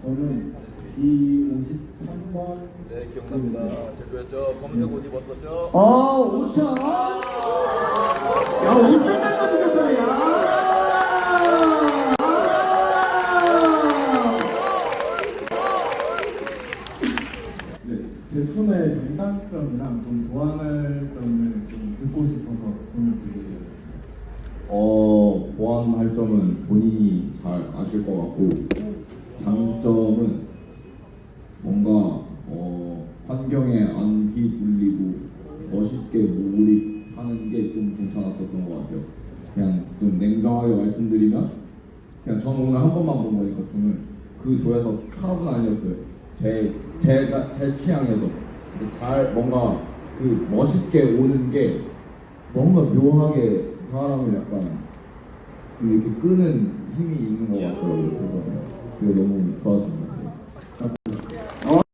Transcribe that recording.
저는 이 53번. 네, 기억납니다. 제주였죠. 검은색 옷 입었었죠. 5천. 야, 우리 색깔만 드렸다, 야. 네, 제 춤의 장단점이랑 좀 보완할 점을 좀 듣고 싶어서 손을 들게 되었습니다. 보완할 점은 본인이 잘 아실 것 같고, 장점은 뭔가 환경에 안 휘둘리고 멋있게 몰입하는 게 좀 괜찮았었던 것 같아요. 그냥 좀 냉정하게 말씀드리면, 그냥 저는 오늘 한 번만 본 거니까 춤을 그 조에서 하나도 아니었어요. 제 취향에서 잘 뭔가 그 멋있게 오는 게 뭔가 묘하게 사람을 약간 그 이렇게 끄는 힘이 있는 것 같더라고요. 그래서 그게 너무 좋았습니다.